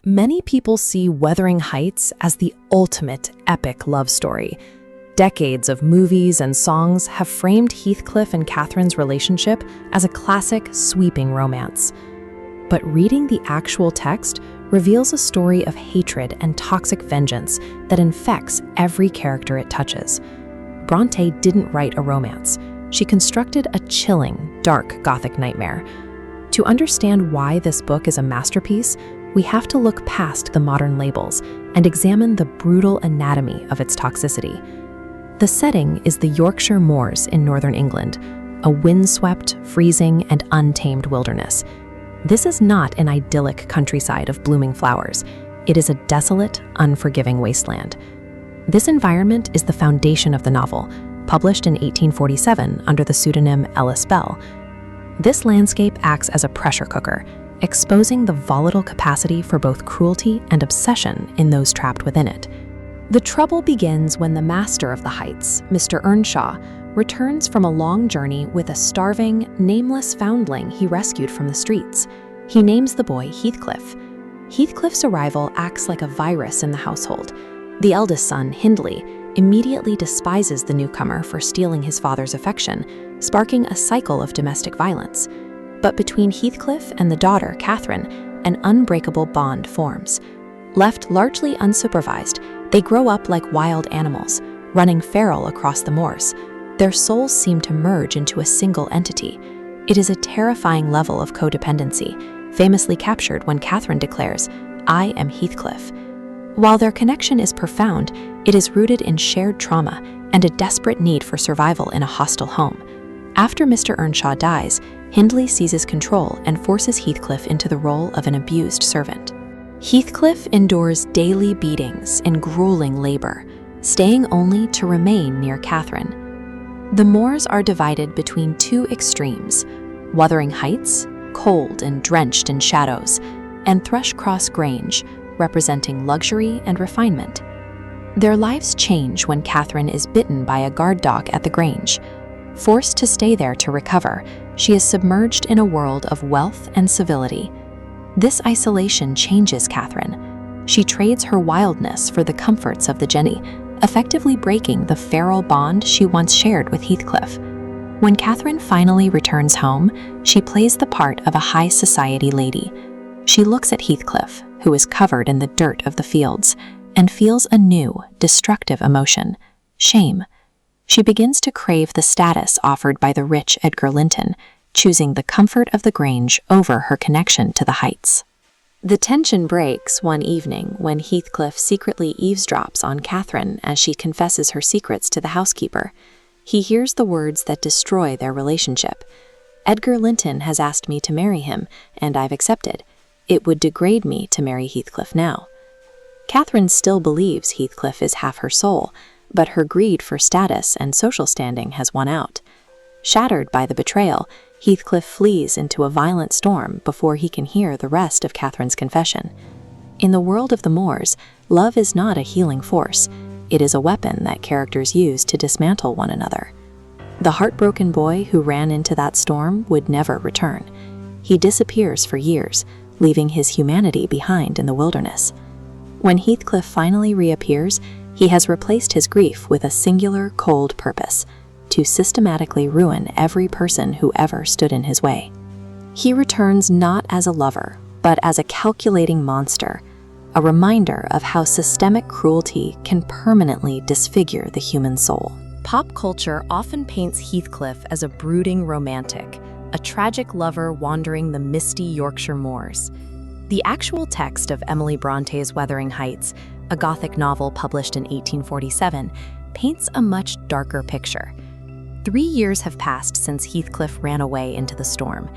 Many people see Wuthering Heights as the ultimate epic love story. Decades of movies and songs have framed Heathcliff and Catherine's relationship as a classic, sweeping romance. But reading the actual text reveals a story of hatred and toxic vengeance that infects every character it touches. Bronte didn't write a romance. She constructed a chilling, dark Gothic nightmare. To understand why this book is a masterpiece, we have to look past the modern labels and examine the brutal anatomy of its toxicity. The setting is the Yorkshire moors in northern England, a windswept, freezing, and untamed wilderness. This is not an idyllic countryside of blooming flowers. It is a desolate, unforgiving wasteland. This environment is the foundation of the novel, published in 1847 under the pseudonym Ellis Bell. This landscape acts as a pressure cooker, exposing the volatile capacity for both cruelty and obsession in those trapped within it. The trouble begins when the master of the Heights, Mr. Earnshaw, returns from a long journey with a starving, nameless foundling he rescued from the streets. He names the boy Heathcliff. Heathcliff's arrival acts like a virus in the household. The eldest son, Hindley, immediately despises the newcomer for stealing his father's affection, sparking a cycle of domestic violence. But between Heathcliff and the daughter, Catherine, an unbreakable bond forms. Left largely unsupervised, they grow up like wild animals, running feral across the moors. Their souls seem to merge into a single entity. It is a terrifying level of codependency, famously captured when Catherine declares, "I am Heathcliff." While their connection is profound, it is rooted in shared trauma and a desperate need for survival in a hostile home. After Mr. Earnshaw dies, Hindley seizes control and forces Heathcliff into the role of an abused servant. Heathcliff endures daily beatings and grueling labor, staying only to remain near Catherine. The moors are divided between two extremes: Wuthering Heights, cold and drenched in shadows, and Thrushcross Grange, representing luxury and refinement. Their lives change when Catherine is bitten by a guard dog at the Grange. Forced to stay there to recover, she is submerged in a world of wealth and civility. This isolation changes Catherine. She trades her wildness for the comforts of the Jenny, effectively breaking the feral bond she once shared with Heathcliff. When Catherine finally returns home, she plays the part of a high society lady. She looks at Heathcliff, who is covered in the dirt of the fields, and feels a new, destructive emotion: shame. She begins to crave the status offered by the rich Edgar Linton, choosing the comfort of the Grange over her connection to the Heights. The tension breaks one evening when Heathcliff secretly eavesdrops on Catherine as she confesses her secrets to the housekeeper. He hears the words that destroy their relationship. "Edgar Linton has asked me to marry him, and I've accepted. It would degrade me to marry Heathcliff now." Catherine still believes Heathcliff is half her soul, but her greed for status and social standing has won out. Shattered by the betrayal, Heathcliff flees into a violent storm before he can hear the rest of Catherine's confession. In the world of the moors, love is not a healing force. It is a weapon that characters use to dismantle one another. The heartbroken boy who ran into that storm would never return. He disappears for years, leaving his humanity behind in the wilderness. When Heathcliff finally reappears, he has replaced his grief with a singular, cold purpose: to systematically ruin every person who ever stood in his way. He returns not as a lover, but as a calculating monster, a reminder of how systemic cruelty can permanently disfigure the human soul. Pop culture often paints Heathcliff as a brooding romantic, a tragic lover wandering the misty Yorkshire moors. The actual text of Emily Bronte's Wuthering Heights, a Gothic novel published in 1847, paints a much darker picture. 3 years have passed since Heathcliff ran away into the storm.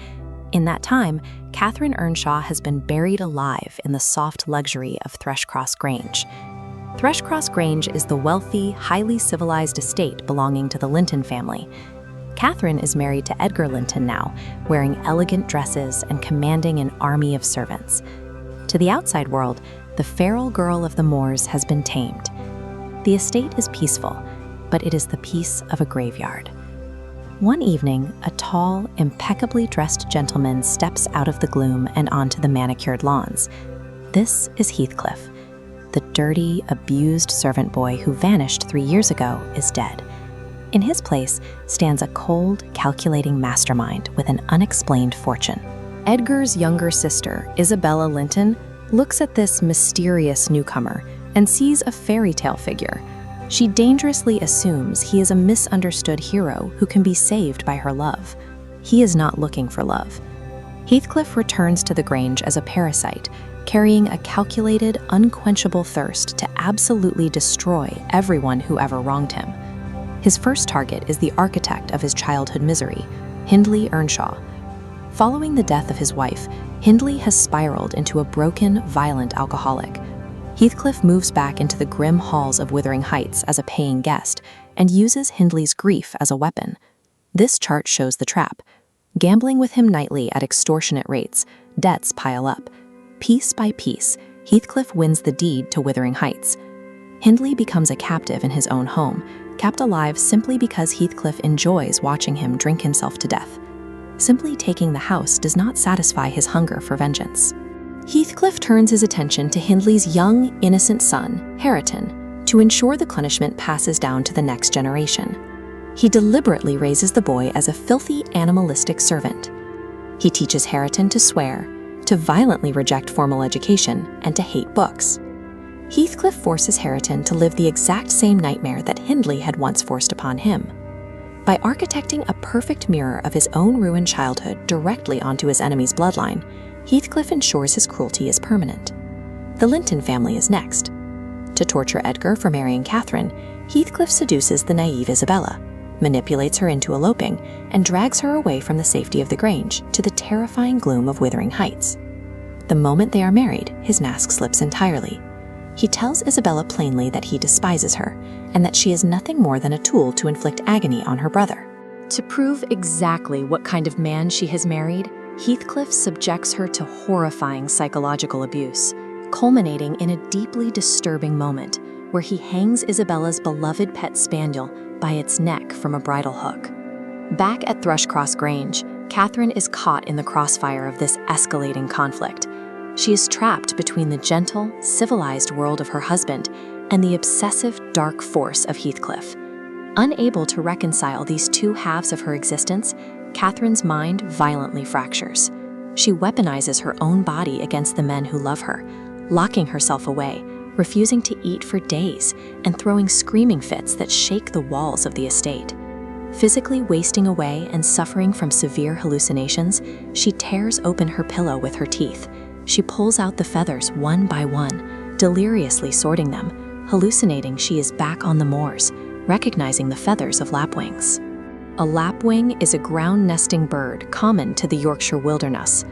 In that time, Catherine Earnshaw has been buried alive in the soft luxury of Thrushcross Grange. Thrushcross Grange is the wealthy, highly civilized estate belonging to the Linton family. Catherine is married to Edgar Linton now, wearing elegant dresses and commanding an army of servants. To the outside world, the feral girl of the moors has been tamed. The estate is peaceful, but it is the peace of a graveyard. One evening, a tall, impeccably dressed gentleman steps out of the gloom and onto the manicured lawns. This is Heathcliff. The dirty, abused servant boy who vanished 3 years ago is dead. In his place stands a cold, calculating mastermind with an unexplained fortune. Edgar's younger sister, Isabella Linton, looks at this mysterious newcomer and sees a fairy tale figure. She dangerously assumes he is a misunderstood hero who can be saved by her love. He is not looking for love. Heathcliff returns to the Grange as a parasite, carrying a calculated, unquenchable thirst to absolutely destroy everyone who ever wronged him. His first target is the architect of his childhood misery, Hindley Earnshaw. Following the death of his wife, Hindley has spiraled into a broken, violent alcoholic. Heathcliff moves back into the grim halls of Wuthering Heights as a paying guest and uses Hindley's grief as a weapon. This chart shows the trap. Gambling with him nightly at extortionate rates, debts pile up. Piece by piece, Heathcliff wins the deed to Wuthering Heights. Hindley becomes a captive in his own home, kept alive simply because Heathcliff enjoys watching him drink himself to death. Simply taking the house does not satisfy his hunger for vengeance. Heathcliff turns his attention to Hindley's young, innocent son, Hareton, to ensure the punishment passes down to the next generation. He deliberately raises the boy as a filthy, animalistic servant. He teaches Hareton to swear, to violently reject formal education, and to hate books. Heathcliff forces Hareton to live the exact same nightmare that Hindley had once forced upon him. By architecting a perfect mirror of his own ruined childhood directly onto his enemy's bloodline, Heathcliff ensures his cruelty is permanent. The Linton family is next. To torture Edgar for marrying Catherine, Heathcliff seduces the naive Isabella, manipulates her into eloping, and drags her away from the safety of the Grange to the terrifying gloom of Wuthering Heights. The moment they are married, his mask slips entirely. He tells Isabella plainly that he despises her, and that she is nothing more than a tool to inflict agony on her brother. To prove exactly what kind of man she has married, Heathcliff subjects her to horrifying psychological abuse, culminating in a deeply disturbing moment where he hangs Isabella's beloved pet spaniel by its neck from a bridle hook. Back at Thrushcross Grange, Catherine is caught in the crossfire of this escalating conflict. She is trapped between the gentle, civilized world of her husband and the obsessive, dark force of Heathcliff. Unable to reconcile these two halves of her existence, Catherine's mind violently fractures. She weaponizes her own body against the men who love her, locking herself away, refusing to eat for days, and throwing screaming fits that shake the walls of the estate. Physically wasting away and suffering from severe hallucinations, she tears open her pillow with her teeth. She pulls out the feathers one by one, deliriously sorting them, hallucinating she is back on the moors, recognizing the feathers of lapwings. A lapwing is a ground-nesting bird common to the Yorkshire wilderness.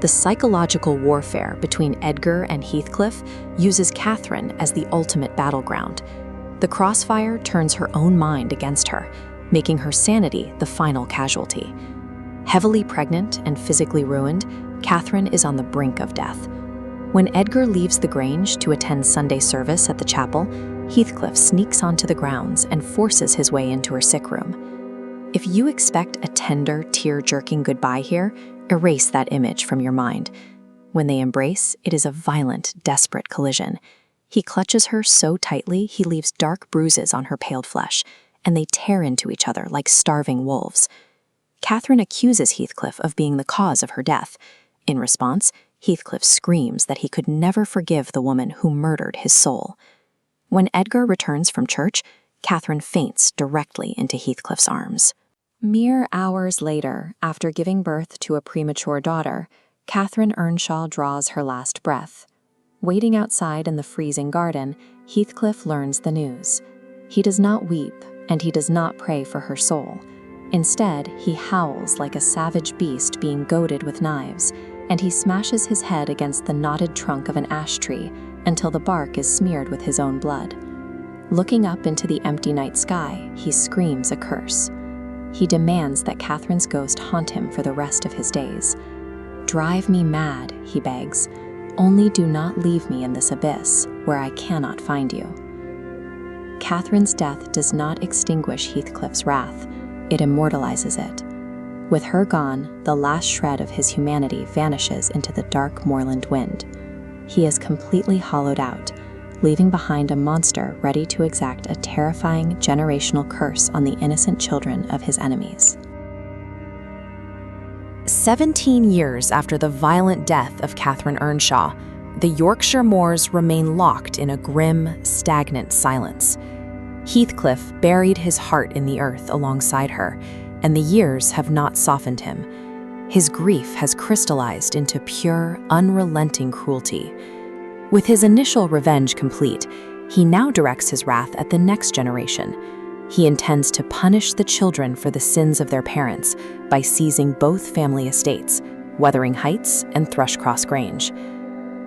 The psychological warfare between Edgar and Heathcliff uses Catherine as the ultimate battleground. The crossfire turns her own mind against her, making her sanity the final casualty. Heavily pregnant and physically ruined, Catherine is on the brink of death. When Edgar leaves the Grange to attend Sunday service at the chapel, Heathcliff sneaks onto the grounds and forces his way into her sick room. If you expect a tender, tear-jerking goodbye here, erase that image from your mind. When they embrace, it is a violent, desperate collision. He clutches her so tightly he leaves dark bruises on her paled flesh, and they tear into each other like starving wolves. Catherine accuses Heathcliff of being the cause of her death. In response, Heathcliff screams that he could never forgive the woman who murdered his soul. When Edgar returns from church, Catherine faints directly into Heathcliff's arms. Mere hours later, after giving birth to a premature daughter, Catherine Earnshaw draws her last breath. Waiting outside in the freezing garden, Heathcliff learns the news. He does not weep, and he does not pray for her soul. Instead, he howls like a savage beast being goaded with knives, and he smashes his head against the knotted trunk of an ash tree until the bark is smeared with his own blood. Looking up into the empty night sky, he screams a curse. He demands that Catherine's ghost haunt him for the rest of his days. "Drive me mad," he begs. "Only do not leave me in this abyss, where I cannot find you." Catherine's death does not extinguish Heathcliff's wrath, it immortalizes it. With her gone, the last shred of his humanity vanishes into the dark moorland wind. he is completely hollowed out, leaving behind a monster ready to exact a terrifying generational curse on the innocent children of his enemies. 17 years after the violent death of Catherine Earnshaw, the Yorkshire moors remain locked in a grim, stagnant silence. Heathcliff buried his heart in the earth alongside her, and the years have not softened him. His grief has crystallized into pure, unrelenting cruelty. With his initial revenge complete, he now directs his wrath at the next generation. He intends to punish the children for the sins of their parents by seizing both family estates, Wuthering Heights and Thrushcross Grange.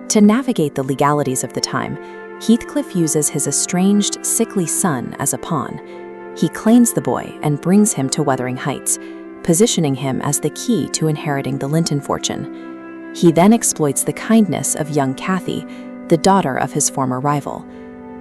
To navigate the legalities of the time, Heathcliff uses his estranged, sickly son as a pawn. He claims the boy and brings him to Wuthering Heights, positioning him as the key to inheriting the Linton fortune. He then exploits the kindness of young Cathy, the daughter of his former rival.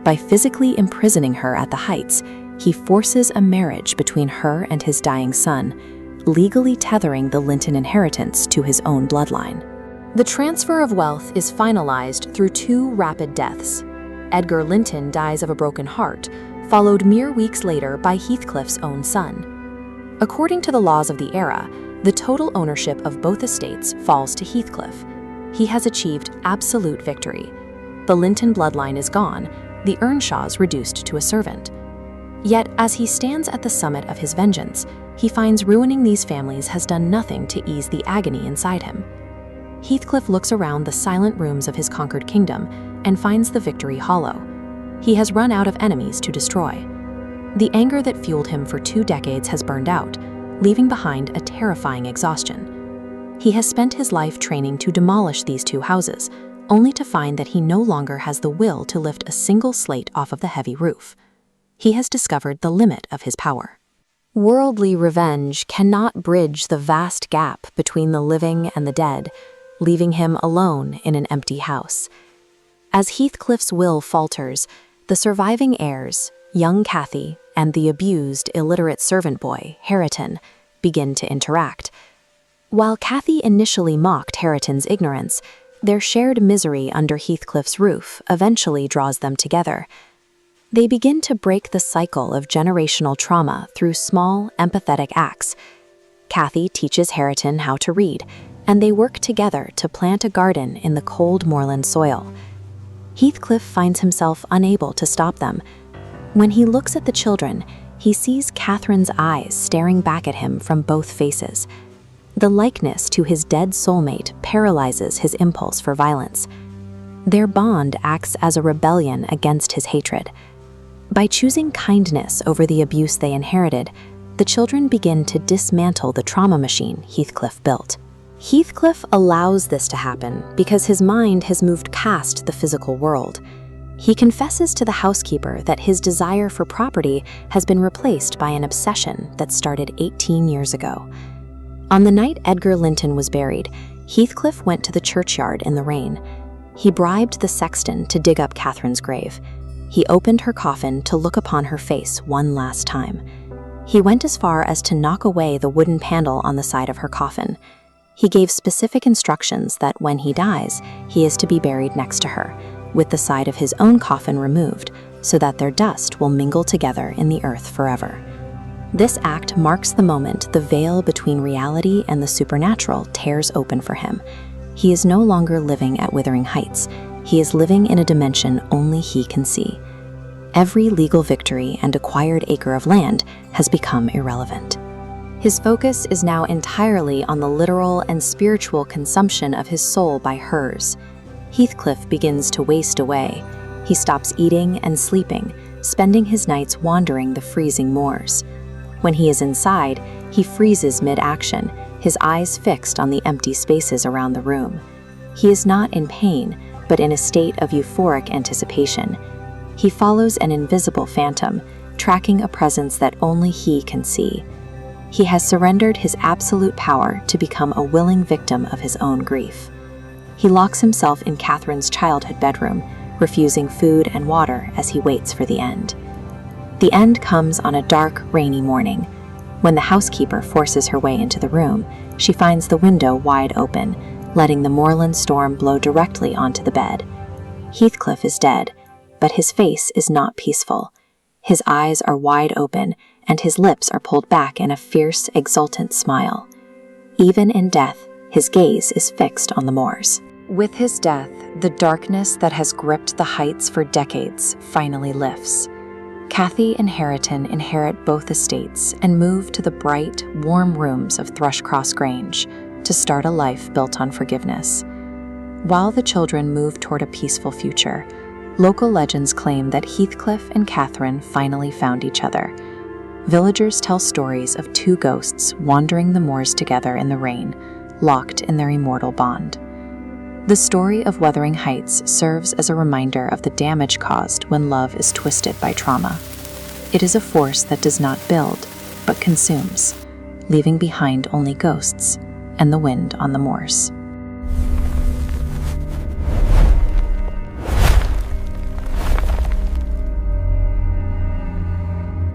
By physically imprisoning her at the Heights, he forces a marriage between her and his dying son, legally tethering the Linton inheritance to his own bloodline. The transfer of wealth is finalized through two rapid deaths. Edgar Linton dies of a broken heart, followed mere weeks later by Heathcliff's own son. According to the laws of the era, the total ownership of both estates falls to Heathcliff. He has achieved absolute victory. The Linton bloodline is gone, the Earnshaws reduced to a servant. Yet, as he stands at the summit of his vengeance, he finds ruining these families has done nothing to ease the agony inside him. Heathcliff looks around the silent rooms of his conquered kingdom and finds the victory hollow. He has run out of enemies to destroy. The anger that fueled him for 2 decades has burned out, leaving behind a terrifying exhaustion. He has spent his life training to demolish these 2 houses, only to find that he no longer has the will to lift a single slate off of the heavy roof. He has discovered the limit of his power. Worldly revenge cannot bridge the vast gap between the living and the dead, leaving him alone in an empty house. As Heathcliff's will falters, the surviving heirs, young Cathy and the abused, illiterate servant boy, Hareton, begin to interact. While Cathy initially mocked Hareton's ignorance, their shared misery under Heathcliff's roof eventually draws them together. They begin to break the cycle of generational trauma through small, empathetic acts. Cathy teaches Hareton how to read, and they work together to plant a garden in the cold moorland soil. Heathcliff finds himself unable to stop them. When he looks at the children, he sees Catherine's eyes staring back at him from both faces. The likeness to his dead soulmate paralyzes his impulse for violence. Their bond acts as a rebellion against his hatred. By choosing kindness over the abuse they inherited, the children begin to dismantle the trauma machine Heathcliff built. Heathcliff allows this to happen because his mind has moved past the physical world. He confesses to the housekeeper that his desire for property has been replaced by an obsession that started 18 years ago. On the night Edgar Linton was buried, Heathcliff went to the churchyard in the rain. He bribed the sexton to dig up Catherine's grave. He opened her coffin to look upon her face one last time. He went as far as to knock away the wooden panel on the side of her coffin. He gave specific instructions that when he dies, he is to be buried next to her, with the side of his own coffin removed, so that their dust will mingle together in the earth forever. This act marks the moment the veil between reality and the supernatural tears open for him. He is no longer living at Wuthering Heights. He is living in a dimension only he can see. Every legal victory and acquired acre of land has become irrelevant. His focus is now entirely on the literal and spiritual consumption of his soul by hers. Heathcliff begins to waste away. He stops eating and sleeping, spending his nights wandering the freezing moors. When he is inside, he freezes mid-action, his eyes fixed on the empty spaces around the room. He is not in pain, but in a state of euphoric anticipation. He follows an invisible phantom, tracking a presence that only he can see. He has surrendered his absolute power to become a willing victim of his own grief. He locks himself in Catherine's childhood bedroom, refusing food and water as he waits for the end. The end comes on a dark, rainy morning. When the housekeeper forces her way into the room, she finds the window wide open, letting the moorland storm blow directly onto the bed. Heathcliff is dead, but his face is not peaceful. His eyes are wide open, and his lips are pulled back in a fierce, exultant smile. Even in death, his gaze is fixed on the moors. With his death, the darkness that has gripped the Heights for decades finally lifts. Cathy and Hareton inherit both estates and move to the bright, warm rooms of Thrushcross Grange to start a life built on forgiveness. While the children move toward a peaceful future, local legends claim that Heathcliff and Catherine finally found each other. Villagers tell stories of two ghosts wandering the moors together in the rain, locked in their immortal bond. The story of Wuthering Heights serves as a reminder of the damage caused when love is twisted by trauma. It is a force that does not build, but consumes, leaving behind only ghosts and the wind on the moors.